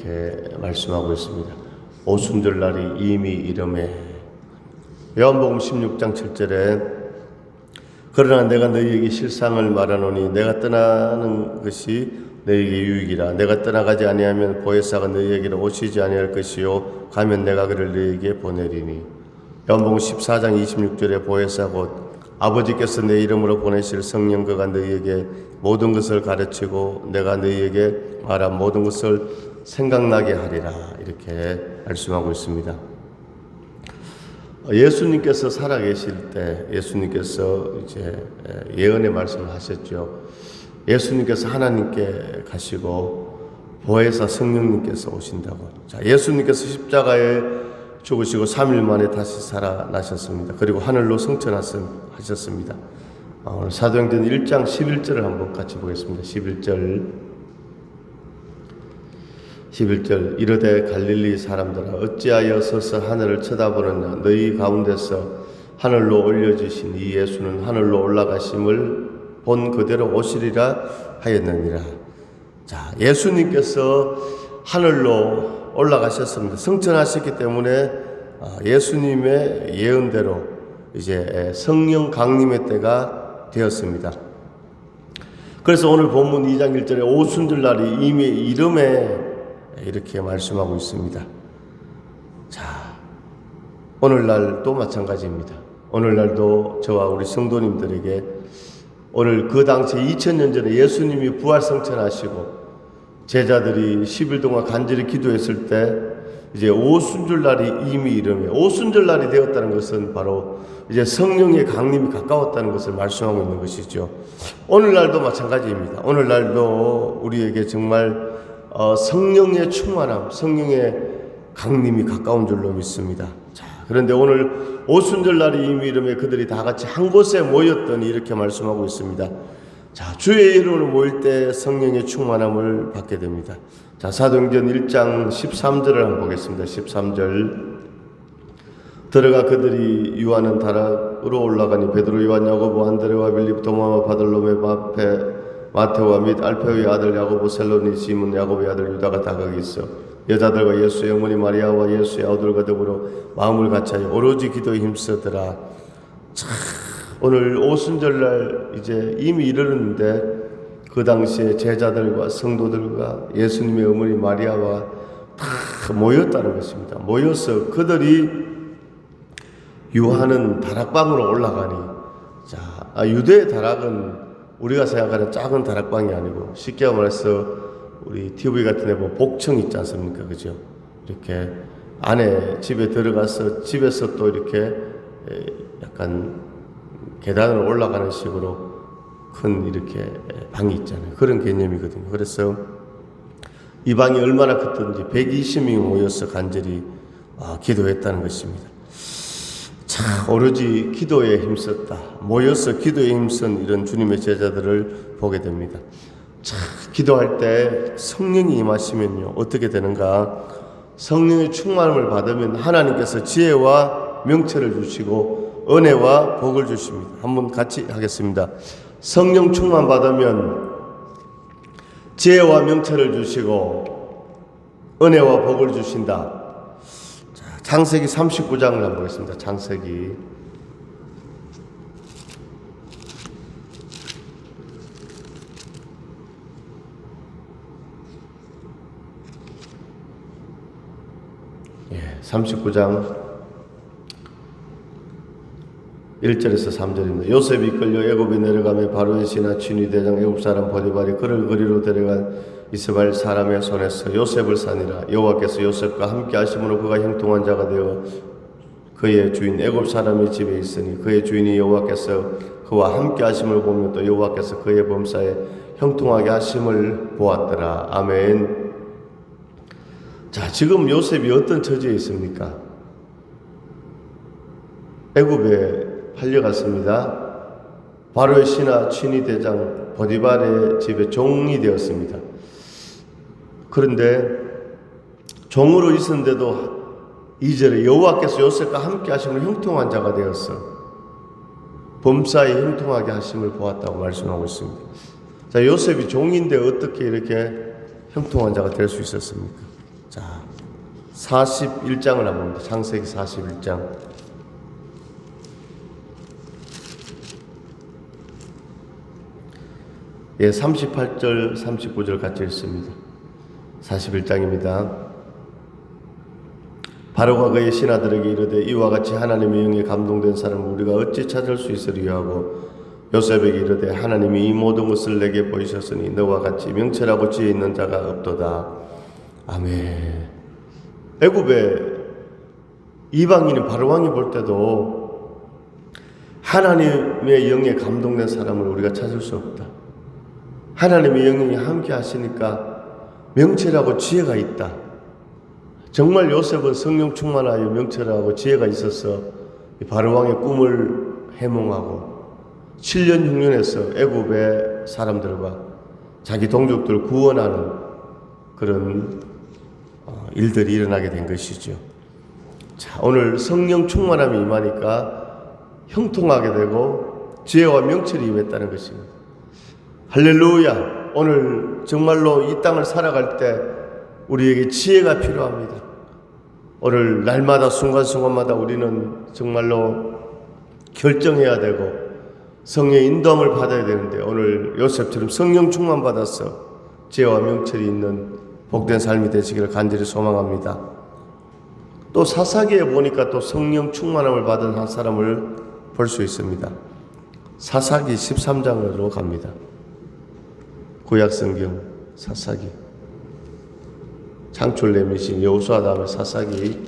이렇게 말씀하고 있습니다. 오순절날이 이미 이름에 요한복음 16장 7절에 그러나 내가 너희에게 실상을 말하노니 내가 떠나는 것이 너희에게 유익이라. 내가 떠나가지 아니하면 보혜사가 너희에게로 오시지 아니할 것이요 가면 내가 그를 너희에게 보내리니. 요한복음 14장 26절에 보혜사 곧 아버지께서 내 이름으로 보내실 성령 그가 너희에게 모든 것을 가르치고 내가 너희에게 말한 모든 것을 생각나게 하리라. 이렇게 말씀하고 있습니다. 예수님께서 살아계실 때 예수님께서 이제 예언의 말씀을 하셨죠. 예수님께서 하나님께 가시고 보혜사 성령님께서 오신다고. 자, 예수님께서 십자가에 죽으시고 3일 만에 다시 살아나셨습니다. 그리고 하늘로 승천하셨습니다. 오늘 사도행전 1장 11절을 한번 같이 보겠습니다. 11절 이르되 갈릴리 사람들아 어찌하여 서서 하늘을 쳐다보느냐. 너희 가운데서 하늘로 올려주신 이 예수는 하늘로 올라가심을 본 그대로 오시리라 하였느니라. 자, 예수님께서 하늘로 올라가셨습니다. 승천하셨기 때문에 예수님의 예언대로 이제 성령 강림의 때가 되었습니다. 그래서 오늘 본문 2장 1절에 오순절날이 이미 이름에 이렇게 말씀하고 있습니다. 자, 오늘날도 마찬가지입니다. 오늘날도 저와 우리 성도님들에게 오늘 그 당시 2000년 전에 예수님이 부활승천하시고 제자들이 10일 동안 간절히 기도했을 때 이제 오순절날이 이미 이름에 오순절날이 되었다는 것은 바로 이제 성령의 강림이 가까웠다는 것을 말씀하고 있는 것이죠. 오늘날도 마찬가지입니다. 오늘날도 우리에게 정말 성령의 충만함, 성령의 강림이 가까운 줄로 믿습니다. 자, 그런데 오늘 오순절날이 이미 이름에 그들이 다 같이 한 곳에 모였더니 이렇게 말씀하고 있습니다. 자, 주의 이름으로 모일 때 성령의 충만함을 받게 됩니다. 자, 사도행전 1장 13절을 한번 보겠습니다. 13절 들어가 그들이 유하는 다락으로 올라가니 베드로, 요한, 야고보, 안드레와 빌립, 도마와 바들로메, 마테오와 및 알페오의 아들 야고보, 셀로니 시몬, 야고보의 아들 유다가 다 거기 있어 여자들과 예수의 어머니 마리아와 예수의 아들과 더불어 마음을 같이하여 오로지 기도에 힘쓰더라. 참, 오늘 오순절날 이제 이미 이르렀는데 그 당시에 제자들과 성도들과 예수님의 어머니 마리아와 다 모였다는 것입니다. 모여서 그들이 유하는 다락방으로 올라가니, 자, 유대의 다락은 우리가 생각하는 작은 다락방이 아니고 쉽게 말해서 우리 TV 같은 데 보면 복층 있지 않습니까? 그죠? 이렇게 안에 집에 들어가서 집에서 또 이렇게 약간 계단으로 올라가는 식으로 큰 이렇게 방이 있잖아요. 그런 개념이거든요. 그래서 이 방이 얼마나 컸던지 120명이 모여서 간절히 기도했다는 것입니다. 자, 오로지 기도에 힘썼다. 모여서 기도에 힘쓴 이런 주님의 제자들을 보게 됩니다. 자, 기도할 때 성령이 임하시면요 어떻게 되는가? 성령의 충만함을 받으면 하나님께서 지혜와 명철을 주시고 은혜와 복을 주십니다. 한번 같이 하겠습니다. 성령 충만 받으면 지혜와 명철을 주시고 은혜와 복을 주신다. 자, 창세기 39장을 한번 보겠습니다. 창세기 39장 1절에서 3절입니다. 요셉이 이끌려 애굽에 내려가며 바로의 신하 친위 대장 애굽 사람 보디발이 그를 그리로 데려간 이스마엘 사람의 손에서 요셉을 사니라. 여호와께서 요셉과 함께 하심으로 그가 형통한 자가 되어 그의 주인 애굽 사람의 집에 있으니 그의 주인이 여호와께서 그와 함께 하심을 보며 또 여호와께서 그의 범사에 형통하게 하심을 보았더라. 아멘. 자, 지금 요셉이 어떤 처지에 있습니까? 애굽에 팔려갔습니다. 바로의 신하 친위 대장 보디발의 집에 종이 되었습니다. 그런데 종으로 있었는데도 2절에 여호와께서 요셉과 함께 하심을 형통한 자가 되었어. 범사에 형통하게 하심을 보았다고 말씀하고 있습니다. 자, 요셉이 종인데 어떻게 이렇게 형통한 자가 될 수 있었습니까? 자, 41장을 한번 봅니다. 창세기 41장. 예, 38절, 39절 같이 읽습니다. 41장입니다. 바로가 그의 신하들에게 이르되 이와 같이 하나님의 영에 감동된 사람을 우리가 어찌 찾을 수 있으리요 하고 요셉에게 이르되 하나님이 이 모든 것을 내게 보이셨으니 너와 같이 명철하고 지혜 있는 자가 없도다. 아멘. 애굽의 이방인인 바로왕이 볼 때도 하나님의 영에 감동된 사람을 우리가 찾을 수 없다. 하나님의 영이 함께 하시니까 명철하고 지혜가 있다. 정말 요셉은 성령 충만하여 명철하고 지혜가 있어서 바로왕의 꿈을 해몽하고 7년 흉년에서 애굽의 사람들과 자기 동족들을 구원하는 그런 일들이 일어나게 된 것이죠. 자, 오늘 성령 충만함이 임하니까 형통하게 되고 지혜와 명철이 임했다는 것입니다. 할렐루야! 오늘 정말로 이 땅을 살아갈 때 우리에게 지혜가 필요합니다. 오늘 날마다 순간순간마다 우리는 정말로 결정해야 되고 성령의 인도함을 받아야 되는데 오늘 요셉처럼 성령 충만 받아서 지혜와 명철이 있는 복된 삶이 되시기를 간절히 소망합니다. 또 사사기에 보니까 또 성령 충만함을 받은 한 사람을 볼 수 있습니다. 사사기 13장으로 갑니다. 구약성경 사사기 창출 내미신 여호수아 다음에 사사기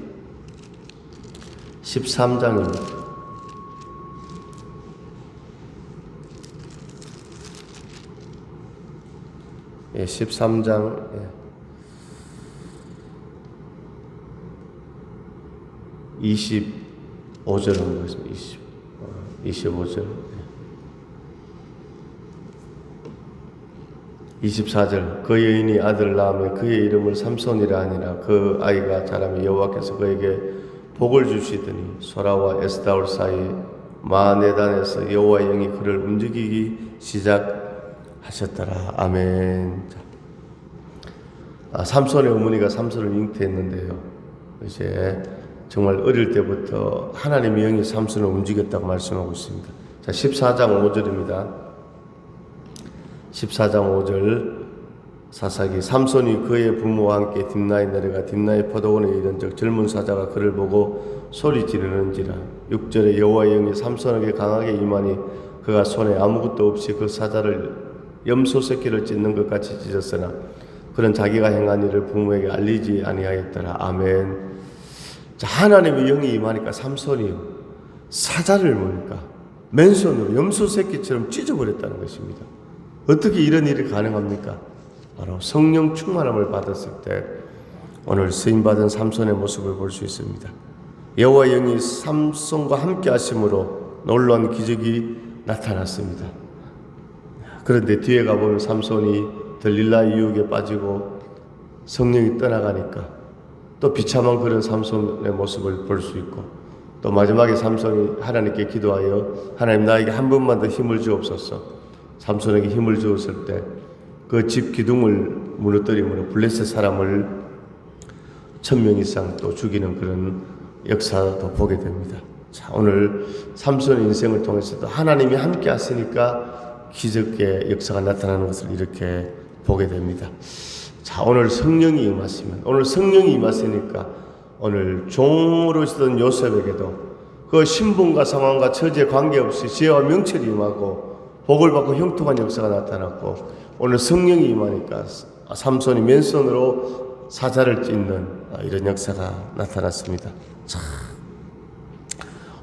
13장입니다. 예, 13장 25절 한번 보겠습니다. 25절 24절 그 여인이 아들을 낳으며 그의 이름을 삼손이라 하니라. 그 아이가 자라며 여호와께서 그에게 복을 주시더니 소라와 에스다올 사이 마네단에서 여호와의 영이 그를 움직이기 시작하셨더라. 아멘. 삼손의 어머니가 삼손을 잉태했는데요. 이제 정말 어릴 때부터 하나님의 영이 삼손을 움직였다고 말씀하고 있습니다. 자, 14장 5절입니다. 14장 5절 사사기 삼손이 그의 부모와 함께 딥나에 내려가 딥나의 포도원에 이른즉 젊은 사자가 그를 보고 소리 지르는지라. 6절에 여호와의 영이 삼손에게 강하게 임하니 그가 손에 아무것도 없이 그 사자를 염소 새끼를 찢는 것 같이 찢었으나 그는 자기가 행한 일을 부모에게 알리지 아니하였더라. 아멘. 자, 하나님의 영이 임하니까 삼손이 사자를 보니까 맨손으로 염소 새끼처럼 찢어버렸다는 것입니다. 어떻게 이런 일이 가능합니까? 바로 성령 충만함을 받았을 때 오늘 쓰임받은 삼손의 모습을 볼 수 있습니다. 여호와의 영이 삼손과 함께 하심으로 놀라운 기적이 나타났습니다. 그런데 뒤에 가보면 삼손이 들릴라의 유혹에 빠지고 성령이 떠나가니까 또 비참한 그런 삼손의 모습을 볼 수 있고 또 마지막에 삼손이 하나님께 기도하여 하나님 나에게 한 번만 더 힘을 주옵소서. 삼손에게 힘을 주었을 때 그 집 기둥을 무너뜨림으로 블레셋 사람을 1000명 이상 또 죽이는 그런 역사도 보게 됩니다. 자, 오늘 삼손의 인생을 통해서도 하나님이 함께 하시니까 기적의 역사가 나타나는 것을 이렇게 보게 됩니다. 자, 오늘 성령이 임하시면 오늘 성령이 임하시니까 오늘 종으로 있었던 요셉에게도 그 신분과 상황과 처지에 관계없이 지혜와 명철이 임하고 복을 받고 형통한 역사가 나타났고 오늘 성령이 임하니까 삼손이 맨손으로 사자를 찢는 이런 역사가 나타났습니다. 자,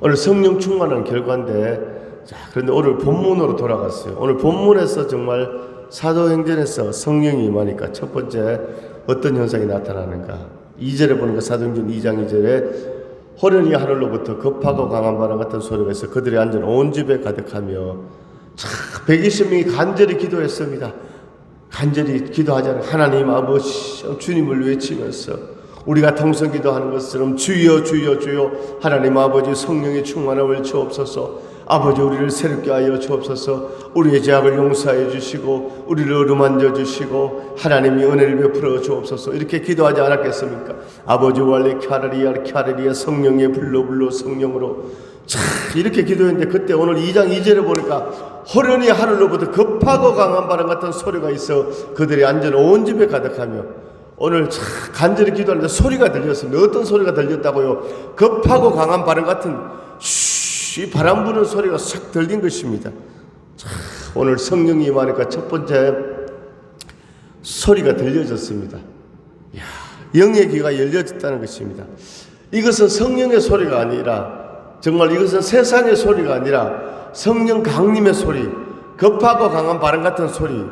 오늘 성령 충만한 결과인데 자, 그런데 오늘 본문으로 돌아갔어요. 오늘 본문에서 정말 사도행전에서 성령이 임하니까 첫 번째 어떤 현상이 나타나는가. 2절에 보니까 사도행전 2장 2절에 호련히 하늘로부터 급하고 강한 바람 같은 소리가 있어 그들의 안전 온 집에 가득하며 120명이 간절히 기도했습니다. 간절히 기도하자는 하나님 아버지 주님을 외치면서 우리가 통성기도 하는 것처럼 주여 주여 주여 하나님 아버지 성령의 충만함을 주옵소서. 아버지 우리를 새롭게 하여 주옵소서. 우리의 죄악을 용서해 주시고 우리를 어루만져 주시고 하나님이 은혜를 베풀어 주옵소서. 이렇게 기도하지 않았겠습니까? 아버지 원래 캬르리아 성령의 불로 성령으로 참 이렇게 기도했는데 그때 오늘 2장 2절에 보니까 호련히 하늘로부터 급하고 강한 바람 같은 소리가 있어 그들의 안전 온 집에 가득하며 오늘 참 간절히 기도하는데 소리가 들렸습니다. 어떤 소리가 들렸다고요? 급하고 강한 바람 같은 이 바람 부는 소리가 싹 들린 것입니다. 참 오늘 성령이 임하니까 첫 번째 소리가 들려졌습니다. 영의 귀가 열려졌다는 것입니다. 이것은 성령의 소리가 아니라 정말 이것은 세상의 소리가 아니라 성령 강림의 소리, 급하고 강한 바람 같은 소리.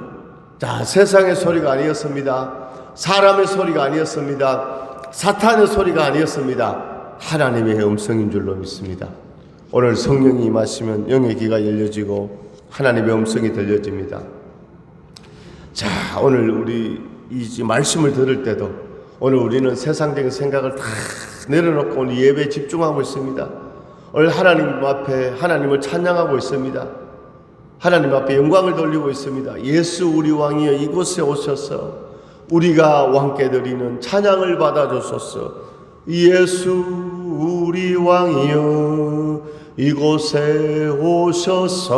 자, 세상의 소리가 아니었습니다. 사람의 소리가 아니었습니다. 사탄의 소리가 아니었습니다. 하나님의 음성인 줄로 믿습니다. 오늘 성령이 임하시면 영의 귀가 열려지고 하나님의 음성이 들려집니다. 자, 오늘 우리 이 말씀을 들을 때도 오늘 우리는 세상적인 생각을 다 내려놓고 오늘 예배에 집중하고 있습니다. 오늘 하나님 앞에 하나님을 찬양하고 있습니다. 하나님 앞에 영광을 돌리고 있습니다. 예수 우리 왕이여 이곳에 오셔서 우리가 왕께 드리는 찬양을 받아주소서. 예수 우리 왕이여 이곳에 오셔서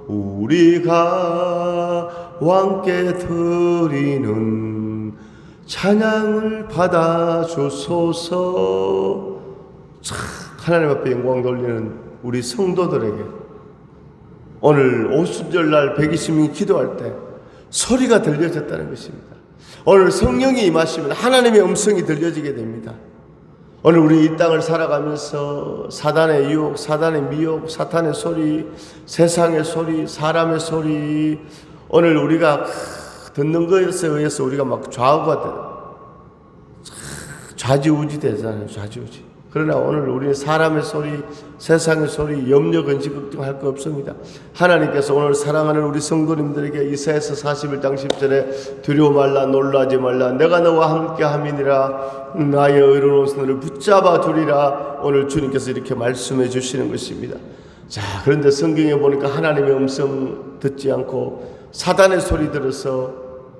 우리가 왕께 드리는 찬양을 받아주소서. 참 하나님 앞에 영광 돌리는 우리 성도들에게 오늘 오순절날 120명이 기도할 때 소리가 들려졌다는 것입니다. 오늘 성령이 임하시면 하나님의 음성이 들려지게 됩니다. 오늘 우리 이 땅을 살아가면서 사단의 유혹, 사단의 미혹, 사탄의 소리, 세상의 소리, 사람의 소리, 오늘 우리가 듣는 것에 의해서 우리가 막 좌우가 돼요. 좌지우지 되잖아요. 좌지우지. 그러나 오늘 우리는 사람의 소리, 세상의 소리, 염려, 근심, 걱정할 거 없습니다. 하나님께서 오늘 사랑하는 우리 성도님들에게 이사야서 41장 10절에 두려워 말라 놀라지 말라 내가 너와 함께 함이니라 나의 의로운 손을 붙잡아 두리라. 오늘 주님께서 이렇게 말씀해 주시는 것입니다. 자, 그런데 성경에 보니까 하나님의 음성 듣지 않고 사단의 소리 들어서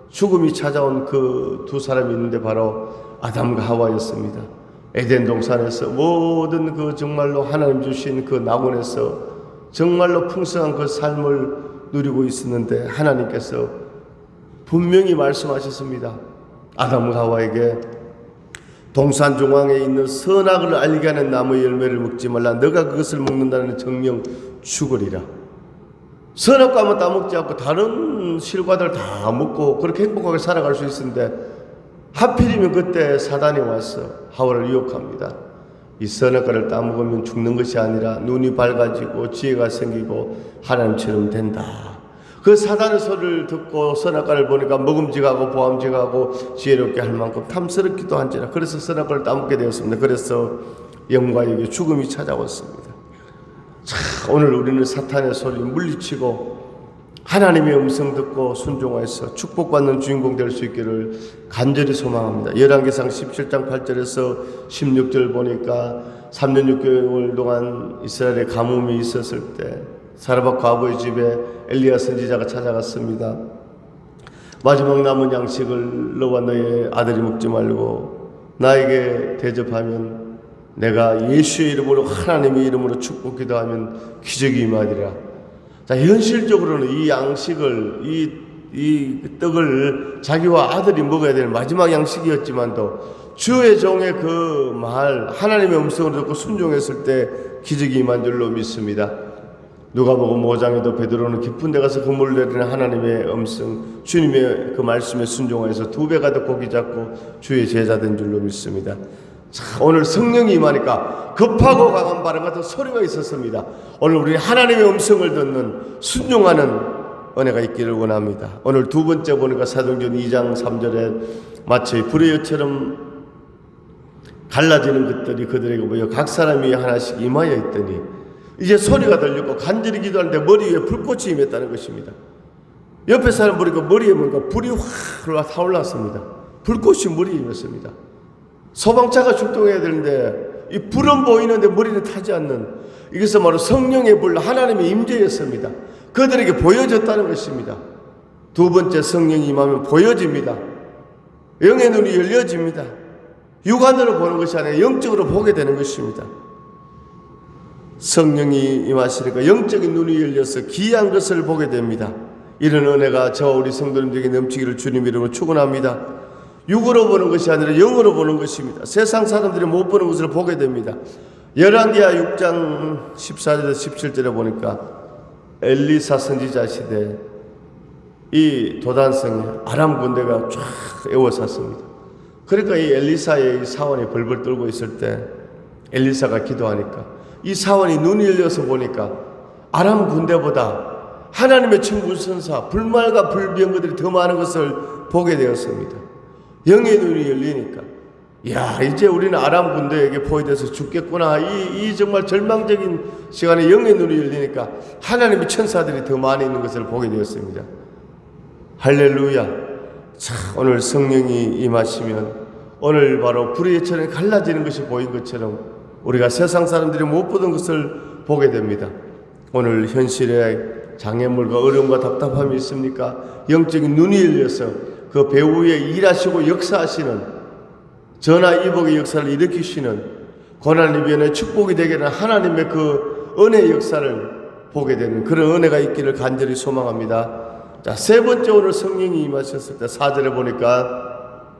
죽음이 찾아온 그 두 사람이 있는데 바로 아담과 하와였습니다. 에덴 동산에서 모든 그 정말로 하나님 주신 그 낙원에서 정말로 풍성한 그 삶을 누리고 있었는데 하나님께서 분명히 말씀하셨습니다. 아담과 하와에게 동산 중앙에 있는 선악을 알게 하는 나무 열매를 먹지 말라. 너가 그것을 먹는다는 정령 죽으리라. 선악과만 따먹지 않고 다른 실과들 다 먹고 그렇게 행복하게 살아갈 수 있었는데 하필이면 그때 사단이 와서 하와를 유혹합니다. 이 선악과를 따먹으면 죽는 것이 아니라 눈이 밝아지고 지혜가 생기고 하나님처럼 된다. 그 사단의 소리를 듣고 선악과를 보니까 먹음직하고 보암직하고 지혜롭게 할 만큼 탐스럽기도 한지라. 그래서 선악과를 따먹게 되었습니다. 그래서 영과 육의 죽음이 찾아왔습니다. 자, 오늘 우리는 사탄의 소리를 물리치고 하나님의 음성 듣고 순종해서 축복받는 주인공 될 수 있기를 간절히 소망합니다. 열왕기상 17장 8절에서 16절 보니까 3년 6개월 동안 이스라엘에 가뭄이 있었을 때 사르밧 과부의 집에 엘리야 선지자가 찾아갔습니다. 마지막 남은 양식을 너와 너의 아들이 먹지 말고 나에게 대접하면 내가 예수의 이름으로 하나님의 이름으로 축복 기도하면 기적이 임하리라. 자, 현실적으로는 이 양식을, 이 떡을 자기와 아들이 먹어야 되는 마지막 양식이었지만도 주의 종의 그 말, 하나님의 음성을 듣고 순종했을 때 기적이 임한 줄로 믿습니다. 누가복음 5장에도 베드로는 깊은 데 가서 그물을 내리는 하나님의 음성, 주님의 그 말씀에 순종해서 2배 가득 고기 잡고 주의 제자 된 줄로 믿습니다. 자, 오늘 성령이 임하니까 급하고 강한 바람 같은 소리가 있었습니다. 오늘 우리 하나님의 음성을 듣는 순종하는 은혜가 있기를 원합니다. 오늘 두 번째 보니까 사도행전 2장 3절에 마치 불의 여처럼 갈라지는 것들이 그들에게 모여 각 사람이 하나씩 임하여 있더니 이제 소리가 들렸고 간절히 기도하는데 머리 위에 불꽃이 임했다는 것입니다. 옆에 사람 보니까 머리에 뭔가 불이 확 타올랐습니다. 불꽃이 머리에 임했습니다. 소방차가 출동해야 되는데 이 불은 보이는데 머리는 타지 않는, 이것은 바로 성령의 불, 하나님의 임재였습니다. 그들에게 보여졌다는 것입니다. 두 번째, 성령이 임하면 보여집니다. 영의 눈이 열려집니다. 육안으로 보는 것이 아니라 영적으로 보게 되는 것입니다. 성령이 임하시니까 영적인 눈이 열려서 기이한 것을 보게 됩니다. 이런 은혜가 저와 우리 성도님들에게 넘치기를 주님 이름으로 축원합니다. 육으로 보는 것이 아니라 영으로 보는 것입니다. 세상 사람들이 못 보는 것을 보게 됩니다. 열왕기하 6장 14절에서 17절에 보니까 엘리사 선지자 시대 이 도단성에 아람 군대가 쫙 에워쌌습니다. 그러니까 이 엘리사의 사원이 벌벌 떨고 있을 때 엘리사가 기도하니까 이 사원이 눈이 열려서 보니까 아람 군대보다 하나님의 천군천사 불말과 불병거들이 더 많은 것을 보게 되었습니다. 영의 눈이 열리니까 야, 이제 우리는 아람 군대에게 포위돼서 죽겠구나. 이 정말 절망적인 시간에 영의 눈이 열리니까 하나님의 천사들이 더 많이 있는 것을 보게 되었습니다. 할렐루야. 자, 오늘 성령이 임하시면 오늘 바로 불의 천에 갈라지는 것이 보인 것처럼 우리가 세상 사람들이 못 보던 것을 보게 됩니다. 오늘 현실에 장애물과 어려움과 답답함이 있습니까? 영적인 눈이 열려서 그 배후에 일하시고 역사하시는 전화위복의 역사를 일으키시는 고난이변의 축복이 되게 하는 하나님의 그 은혜의 역사를 보게 되는 그런 은혜가 있기를 간절히 소망합니다. 자, 세 번째, 오늘 성령이 임하셨을 때 4절에 보니까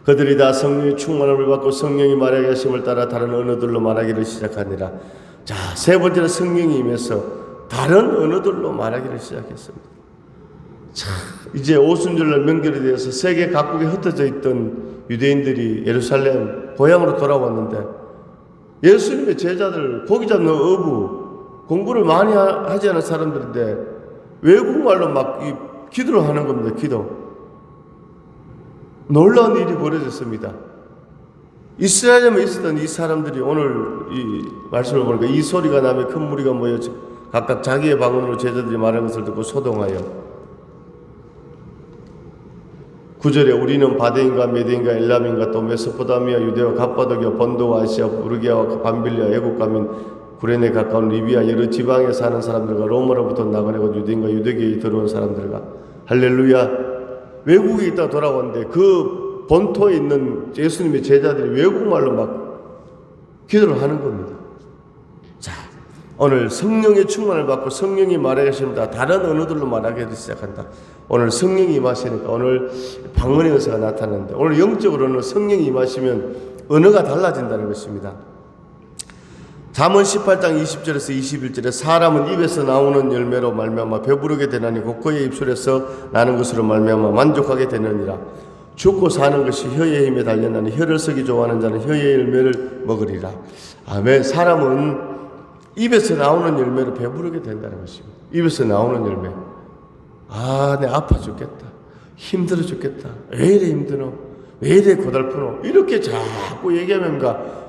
그들이 다 성령의 충만함을 받고 성령이 말하게 하심을 따라 다른 언어들로 말하기를 시작하니라. 자, 세 번째는 성령이 임해서 다른 언어들로 말하기를 시작했습니다. 자, 이제 오순절날 명절에 대해서 세계 각국에 흩어져 있던 유대인들이 예루살렘 고향으로 돌아왔는데 예수님의 제자들, 고기 잡는 어부, 공부를 많이 하지 않은 사람들인데 외국말로 막 기도를 하는 겁니다. 기도. 놀라운 일이 벌어졌습니다. 이스라엘에만 있었던 이 사람들이 오늘 이 말씀을 보니까 이 소리가 나며 큰 무리가 모여 각각 자기의 방언으로 제자들이 말하는 것을 듣고 소동하여 9절에 우리는 바데인과 메데인과 엘람인과 또 메소포타미아, 유대와 갑바도기아, 본도와 아시아, 부르기아와 밤빌리아, 애국 가민, 구레네 가까운 리비아 여러 지방에 사는 사람들과 로마로부터 나가내고 유대인과 유대교에 들어온 사람들과 할렐루야. 외국에 있다가 돌아왔는데 그 본토에 있는 예수님의 제자들이 외국말로 막 기도를 하는 겁니다. 자, 오늘 성령의 충만을 받고 성령이 말하게 하십니다. 다른 언어들로 말하기 시작한다. 오늘 성령이 임하시니까 오늘 방언의 은사가 나타나는데 오늘 영적으로는 성령이 임하시면 언어가 달라진다는 것입니다. 잠언 18장 20절에서 21절에 사람은 입에서 나오는 열매로 말미암아 배부르게 되나니 곧 그의 입술에서 나는 것으로 말미암아 만족하게 되느니라. 죽고 사는 것이 혀의 힘에 달렸나니 혀를 쓰기 좋아하는 자는 혀의 열매를 먹으리라. 아멘. 사람은 입에서 나오는 열매로 배부르게 된다는 것입니다. 입에서 나오는 열매. 아, 내 아파 죽겠다. 힘들어 죽겠다. 왜 이래 힘드노? 왜 이래 고달프노? 이렇게 자꾸 얘기하면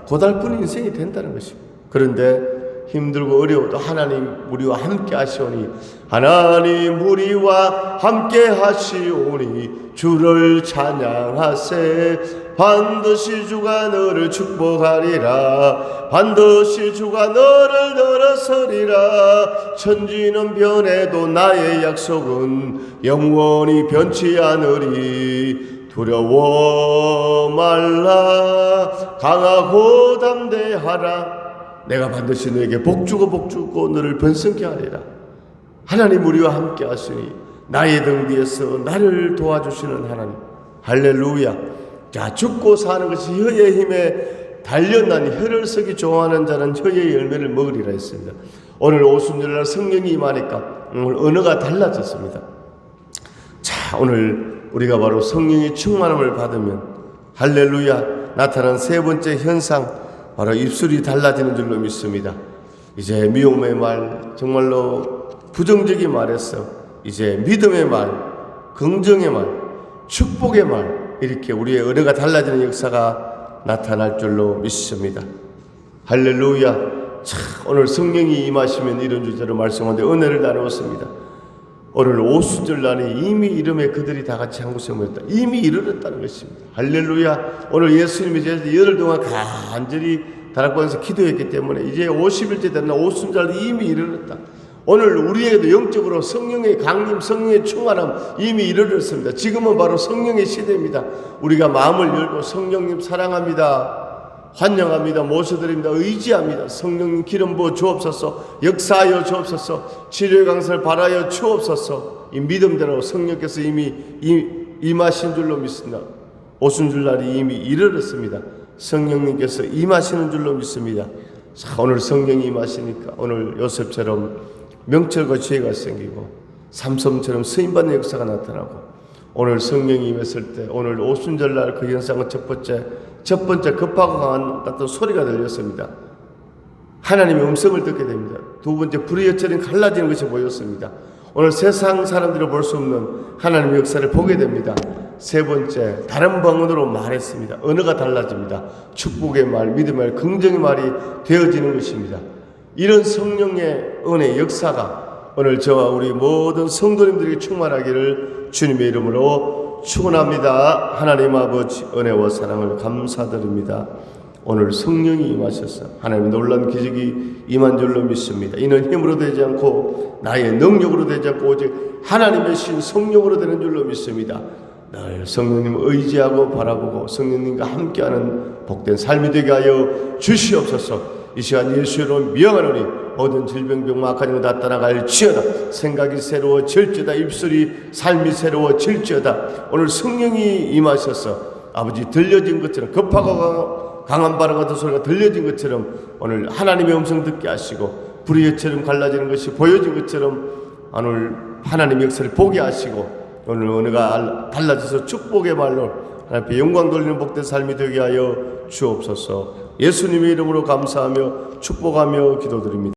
고달픈 인생이 된다는 것입니다. 그런데 힘들고 어려워도 하나님 우리와 함께 하시오니 하나님 우리와 함께 하시오니 주를 찬양하세. 반드시 주가 너를 축복하리라. 반드시 주가 너를 늘어서리라. 천지는 변해도 나의 약속은 영원히 변치 않으리. 두려워 말라. 강하고 담대하라. 내가 반드시 너에게 복주고 너를 번성케 하리라. 하나님 우리와 함께 하시니 나의 등 뒤에서 나를 도와주시는 하나님. 할렐루야. 자, 죽고 사는 것이 혀의 힘에 달렸나니 혀를 쓰기 좋아하는 자는 혀의 열매를 먹으리라 했습니다. 오늘 오순절날 성령이 임하니까 오늘 언어가 달라졌습니다. 자, 오늘 우리가 바로 성령의 충만함을 받으면 할렐루야 나타난 세 번째 현상, 바로 입술이 달라지는 줄로 믿습니다. 이제 미움의 말, 정말로 부정적인 말에서 이제 믿음의 말, 긍정의 말, 축복의 말, 이렇게 우리의 언어가 달라지는 역사가 나타날 줄로 믿습니다. 할렐루야. 참, 오늘 성령이 임하시면 이런 주제로 말씀하는데 은혜를 나누었습니다. 오늘 오순절날에 이미 이름에 그들이 다 같이 한 곳에 모였다. 이미 이르렀다는 것입니다. 할렐루야. 오늘 예수님이 제자 열흘 동안 간절히 다락방에서 기도했기 때문에 이제 50일째 되는 오순절 이미 이르렀다. 오늘 우리에게도 영적으로 성령의 강림, 성령의 충만함 이미 이르렀습니다. 지금은 바로 성령의 시대입니다. 우리가 마음을 열고 성령님 사랑합니다. 환영합니다. 모셔드립니다. 의지합니다. 성령님 기름 부어 주옵소서. 역사하여 주옵소서. 치료의 강사를 발하여 주옵소서. 이 믿음대로 성령께서 이미 임하신 줄로 믿습니다. 오순절날이 이미 이르렀습니다. 성령님께서 임하시는 줄로 믿습니다. 자, 오늘 성령이 임하시니까 오늘 요셉처럼 명철과 지혜가 생기고 삼손처럼 쓰임받는 역사가 나타나고 오늘 성령이 임했을 때 오늘 오순절날 그 현상은 첫 번째 급하고 강한 같은 소리가 들렸습니다. 하나님의 음성을 듣게 됩니다. 두 번째 불의 여철이 갈라지는 것이 보였습니다. 오늘 세상 사람들이 볼 수 없는 하나님의 역사를 보게 됩니다. 세 번째 다른 방언으로 말했습니다. 언어가 달라집니다. 축복의 말, 믿음의 말, 긍정의 말이 되어지는 것입니다. 이런 성령의 은혜 역사가 오늘 저와 우리 모든 성도님들에게 충만하기를 주님의 이름으로 축원합니다. 하나님 아버지 은혜와 사랑을 감사드립니다. 오늘 성령이 임하셔서 하나님의 놀라운 기적이 임한 줄로 믿습니다. 이는 힘으로 되지 않고 나의 능력으로 되지 않고 오직 하나님의 신 성령으로 되는 줄로 믿습니다. 늘 성령님을 의지하고 바라보고 성령님과 함께하는 복된 삶이 되게 하여 주시옵소서. 이 시간 예수로 명하노니 모든 질병병 악한 것 다 떠나갈지어다. 생각이 새로워질지어다. 입술이 삶이 새로워질지어다. 오늘 성령이 임하셔서 아버지 들려진 것처럼 급하고 강한 바람 같은 소리가 들려진 것처럼 오늘 하나님의 음성 듣게 하시고 불의 여처럼 갈라지는 것이 보여진 것처럼 오늘 하나님의 역사를 보게 하시고 오늘 은혜가 달라져서 축복의 말로 하나님께 영광 돌리는 복된 삶이 되게 하여 주옵소서. 예수님의 이름으로 감사하며 축복하며 기도드립니다.